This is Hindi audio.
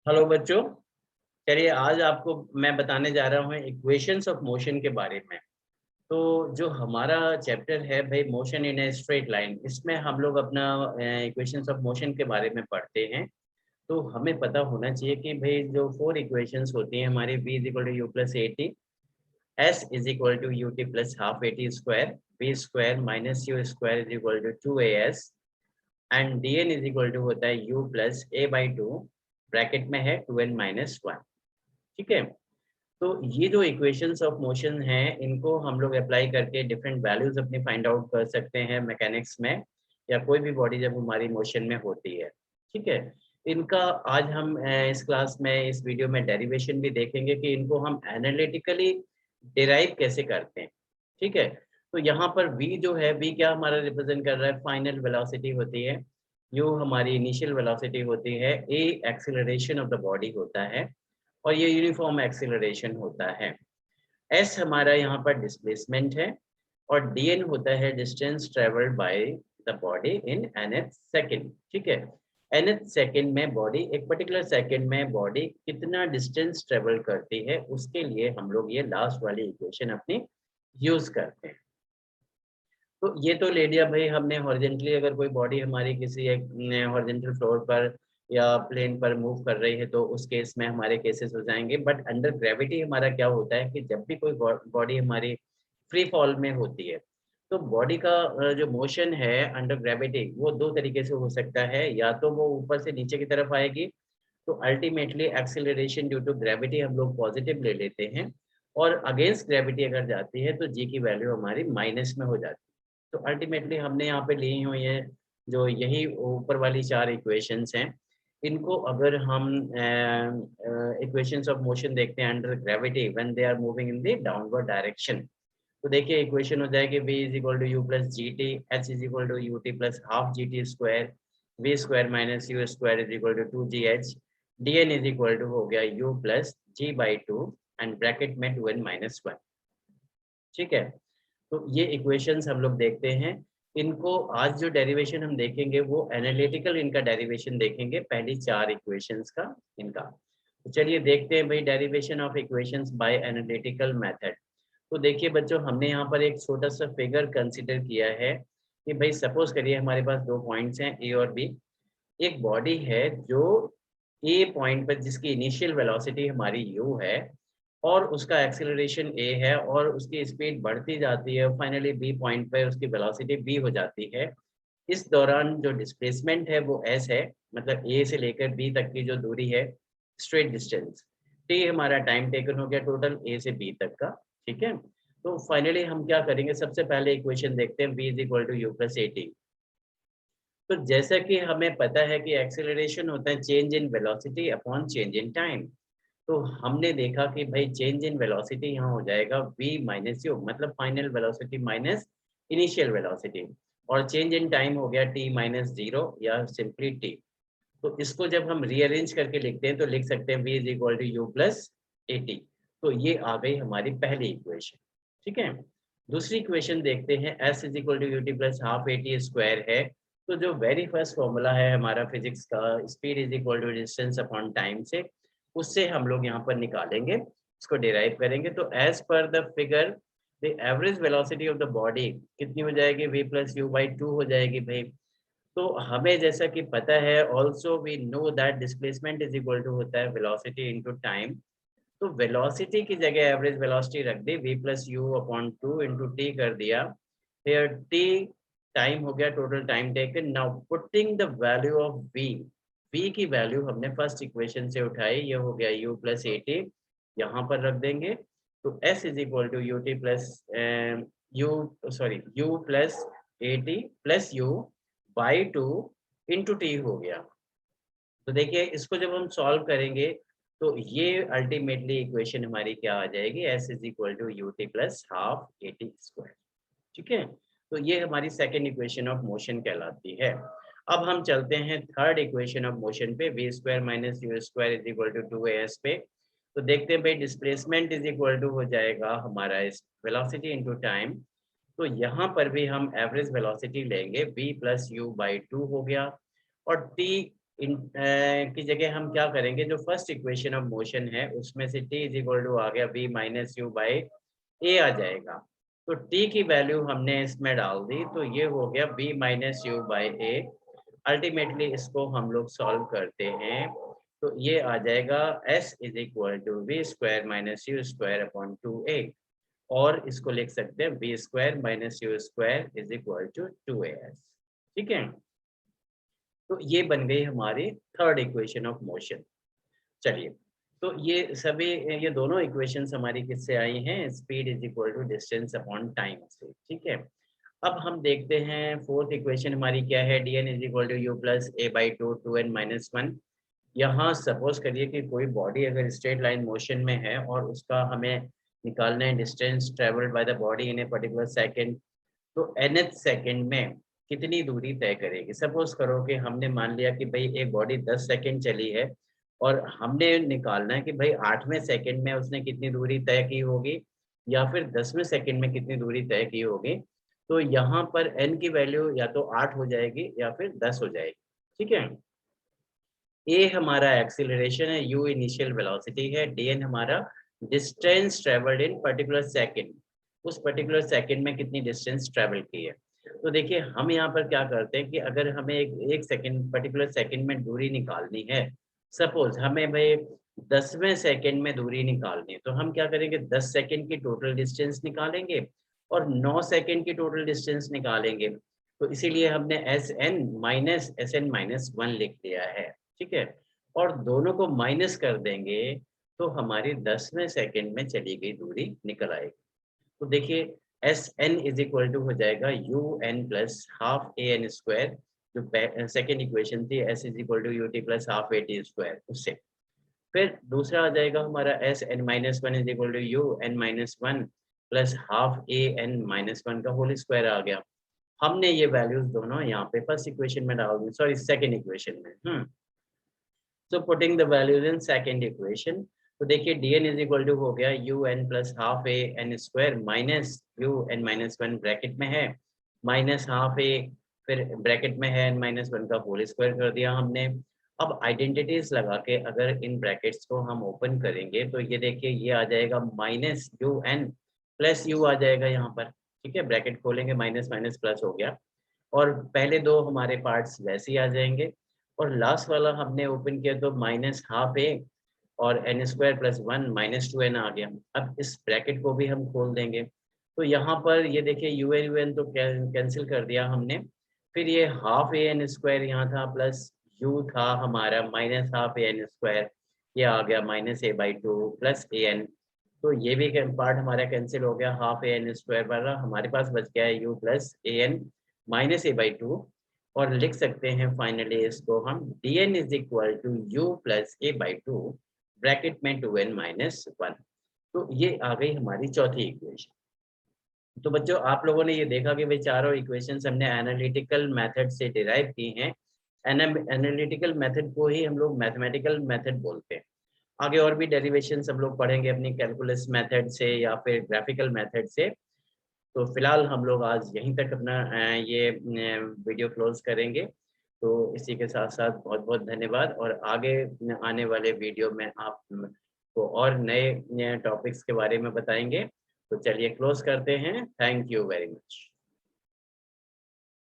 हेलो बच्चों। चलिए आज आपको मैं बताने जा रहा हूँ इक्वेशंस ऑफ मोशन के बारे में। तो जो हमारा चैप्टर है भाई motion in a straight line, इसमें हम लोग अपना इक्वेशंस ऑफ मोशन के बारे में पढ़ते हैं। तो हमें पता होना चाहिए कि भाई जो फोर इक्वेशंस होती हैं हमारी v is equal to you plus A T, S is equal to U T plus half A T square, B square minus you square is equal to two A S, and D N is equal to होता है u plus A by two, bracket में है 2n माइनस वन। ठीक है। तो ये जो इक्वेशंस ऑफ मोशन हैं इनको हम लोग अप्लाई करके डिफरेंट वैल्यूज अपनी फाइंड आउट कर सकते हैं मैकेनिक्स में, या कोई भी बॉडी जब हमारी मोशन में होती है। ठीक है। इनका आज हम इस क्लास में इस वीडियो में डेरिवेशन भी देखेंगे कि इनको हम एनालिटिकली डिराइव कैसे करते हैं। ठीक है। तो यहाँ पर v जो है, v क्या हमारा रिप्रेजेंट कर रहा है, फाइनल वेलोसिटी होती है, u हमारी इनिशियल वेलोसिटी होती है, a acceleration of the body होता है और ये यूनिफॉर्म एक्सीलरेशन होता है। s हमारा यहाँ पर डिस्प्लेसमेंट है और dn होता है distance travelled by the body in nth second. ठीक है। nth सेकंड में बॉडी, एक पर्टिकुलर सेकंड में बॉडी कितना डिस्टेंस ट्रेवल करती है, उसके लिए हम लोग ये लास्ट वाली इक्वेशन अपनी यूज करते हैं। तो ये तो ले लिया भाई हमने हॉरिजेंटली, अगर कोई बॉडी हमारी किसी एक हॉरिजेंटल फ्लोर पर या प्लेन पर मूव कर रही है तो उस केस में हमारे केसेस हो जाएंगे। बट अंडर ग्रेविटी हमारा क्या होता है कि जब भी कोई बॉडी हमारी फ्री फॉल में होती है तो बॉडी का जो मोशन है अंडर ग्रेविटी वो दो तरीके से हो सकता है। या तो वो ऊपर से नीचे की तरफ आएगी, तो ultimately acceleration due to gravity हम लोग पॉजिटिव ले लेते हैं, और अगेंस्ट ग्रेविटी अगर जाती है तो जी की वैल्यू हमारी माइनस में हो जाती है। तो अल्टीमेटली हमने यहाँ पे ली हुई है जो यही ऊपर वाली चार इक्वेशंस हैं। इनको अगर हम इक्वेशंस ऑफ मोशन देखते हैं under gravity when they are moving in the downward direction, तो देखिए इक्वेशन हो जाएगी v is equal to you plus g t, h is equal to U T plus half g t square, v square minus you square is equal to two g h, d N is equal to हो गया u plus g by two and bracket में 2n माइनस वन। ठीक है। तो ये इक्वेशंस हम लोग देखते हैं। इनको आज जो डेरिवेशन हम देखेंगे वो एनालिटिकल इनका डेरिवेशन देखेंगे, पहली चार इक्वेशंस का इनका। तो चलिए देखते हैं भाई derivation of equations bye analytical method. तो देखिए बच्चों, हमने यहाँ पर एक छोटा सा फिगर कंसिडर किया है कि भाई सपोज करिए हमारे पास दो पॉइंट्स हैं ए और बी। एक बॉडी है जो ए पॉइंट पर, जिसकी इनिशियल वेलोसिटी हमारी यू है और उसका एक्सेलरेशन ए है और उसकी स्पीड बढ़ती जाती है, फाइनली बी पॉइंट पे उसकी वेलोसिटी बी हो जाती है। इस दौरान जो डिस्प्लेसमेंट है वो एस है, मतलब ए से लेकर बी तक की जो दूरी है, स्ट्रेट डिस्टेंस। टी हमारा टाइम टेकन हो गया टोटल ए से बी तक का। ठीक है। तो फाइनली हम क्या करेंगे, सबसे पहले इक्वेशन देखते हैं v is equal to you plus A t. तो जैसा कि हमें पता है कि एक्सेलरेशन होता है change in velocity upon change in time. तो हमने देखा कि भाई चेंज इन वेलोसिटी यहाँ हो जाएगा v माइनस यू, मतलब final velocity minus initial velocity, और चेंज इन टाइम हो गया t माइनस जीरो या सिंपली t। तो इसको जब हम रीअरेंज करके लिखते हैं तो लिख सकते हैं v is equal to you plus A t. तो ये आ गई हमारी पहली इक्वेशन। ठीक है। दूसरी इक्वेशन देखते हैं, s is equal to U T plus half A T square है। तो जो वेरी फर्स्ट फॉर्मूला है हमारा फिजिक्स का, speed is equal to distance upon time से, उससे हम लोग यहाँ पर निकालेंगे, इसको डिराइव करेंगे। तो as per the figure the average velocity of the body कितनी हो जाएगी, v plus u by two हो जाएगी भाई। तो हमें जैसा कि पता है, also we know that displacement is equal to होता है वेलोसिटी इनटू टाइम। तो वेलोसिटी की जगह एवरेज वेलोसिटी रख दी, v plus u upon two into t कर दिया। फिर t टाइम हो गया total time taken. Now putting the value of v की वैल्यू हमने फर्स्ट इक्वेशन से उठाई, ये हो गया u प्लस ए टी, यहाँ पर रख देंगे। तो s is equal to U T plus u plus A t plus u by two into t हो गया। तो देखिए इसको जब हम सॉल्व करेंगे तो ये अल्टीमेटली इक्वेशन हमारी क्या आ जाएगी, s is equal to U T plus half A T square. ठीक है। तो ये हमारी सेकेंड इक्वेशन ऑफ मोशन कहलाती है। अब हम चलते हैं थर्ड इक्वेशन ऑफ मोशन पे, v square minus you square is equal to two A s पे। तो देखते हैं भाई डिस्प्लेसमेंट इज इक्वल टू हो जाएगा हमारा इस वेलोसिटी इनटू टाइम। तो यहाँ पर भी हम एवरेज वेलोसिटी लेंगे, v plus u by two हो गया, और t इन की जगह हम क्या करेंगे, जो फर्स्ट इक्वेशन ऑफ मोशन है उसमें से t इज इक्वल टू आ गया v माइनस यू बाई ए आ जाएगा। तो t की वैल्यू हमने इसमें डाल दी, तो ये हो गया v minus you by A. Ultimately इसको हम लोग सॉल्व करते हैं तो ये आ जाएगा s is equal to v square minus you square upon 2a, और इसको लिख सकते हैं v square minus you square is equal to 2as। ठीक है, तो ये बन गई हमारी थर्ड इक्वेशन ऑफ मोशन। चलिए, तो ये सभी, ये दोनों इक्वेशंस हमारी किससे आई हैं, speed is equal to distance upon time से। ठीक है, अब हम देखते हैं फोर्थ इक्वेशन हमारी क्या है, d N is equal to you plus A by two two n minus one. यहाँ सपोज करिए कि कोई बॉडी अगर स्ट्रेट लाइन मोशन में है और उसका हमें निकालना है distance travelled by the body in a particular second, तो nth सेकंड में कितनी दूरी तय करेगी। सपोज करो कि हमने मान लिया कि भाई एक बॉडी 10 सेकंड चली है और हमने निकालना है कि भाई 8वें सेकंड में उसने कितनी दूरी तय की होगी या फिर 10वें सेकंड में कितनी दूरी तय की होगी। तो यहाँ पर n की वैल्यू या तो 8 हो जाएगी या फिर 10 हो जाएगी। ठीक है, ए हमारा एक्सीलरेशन है, यू इनिशियल वेलोसिटी है, dn हमारा distance travelled in particular second, उस पर्टिकुलर सेकंड में कितनी डिस्टेंस ट्रेवल की है। तो देखिए हम यहाँ पर क्या करते हैं कि अगर हमें एक सेकंड पर्टिकुलर सेकंड में दूरी निकालनी है, सपोज हमें भाई 10वें सेकंड में दूरी निकालनी है, तो हम क्या करेंगे, 10 सेकंड की टोटल डिस्टेंस निकालेंगे और 9 सेकंड की टोटल डिस्टेंस निकालेंगे। तो इसीलिए हमने एस एन माइनस वन लिख दिया है। ठीक है, और दोनों को माइनस कर देंगे तो हमारी 10वें सेकंड में चली गई दूरी निकल आएगी। तो देखिए s n is equal to हो जाएगा u N plus half a n square, जो सेकेंड इक्वेशन थी s is equal to U T plus half A T square, उससे फिर दूसरा आ जाएगा हमारा s n minus one is equal to u n minus one plus half a n minus one का होल स्क्वायर आ गया। हमने ये वैल्यूज दोनों यहाँ पे फर्स्ट इक्वेशन में डाल दी, सॉरी सेकेंड इक्वेशन में। So putting the values in second equation, तो देखिए dn इज इक्वल टू हो गया u N plus half a n square minus you n minus one bracket में है माइनस हाफ ए, फिर ब्रैकेट में है एन माइनस वन का होल स्क्वायर कर दिया हमने। अब आइडेंटिटीज लगा के अगर इन ब्रैकेट्स को हम ओपन करेंगे तो ये देखिए ये आ जाएगा minus you N plus U आ जाएगा यहाँ पर। ठीक है, ब्रैकेट खोलेंगे माइनस माइनस प्लस हो गया, और पहले दो हमारे पार्ट्स वैसे ही आ जाएंगे, और लास्ट वाला हमने ओपन किया तो माइनस हाफ ए और N square plus one minus two N आ गया। अब इस ब्रैकेट को भी हम खोल देंगे तो यहाँ पर ये देखिए यू एन तो कैंसिल कर दिया हमने, फिर ये हाफ ए एन स्क्वायर यहाँ था प्लस यू था हमारा minus half a n square, ये आ गया minus a by two plus a n. तो ये भी पार्ट हमारा कैंसिल हो गया, हाफ ए एन स्क्वायर वाला हमारे पास बच गया है u plus a n minus a by two, और लिख सकते हैं फाइनली इसको हम d N is equal to you plus A by two bracket में टू एन माइनस वन। तो ये आ गई हमारी चौथी इक्वेशन। तो बच्चों आप लोगों ने ये देखा कि भाई चारों इक्वेशंस हमने एनालिटिकल मेथड से डिराइव की हैं। एनालिटिकल मेथड को ही हम लोग मैथमेटिकल मेथड बोलते हैं। आगे और भी डेरिवेशंस हम लोग पढ़ेंगे अपनी कैलकुलस मेथड से या फिर ग्राफिकल मेथड से। तो फिलहाल हम लोग आज यहीं तक अपना ये वीडियो क्लोज करेंगे। तो इसी के साथ साथ बहुत बहुत धन्यवाद, और आगे आने वाले वीडियो में आप को और नए टॉपिक्स के बारे में बताएंगे। तो चलिए क्लोज करते हैं, थैंक यू वेरी मच।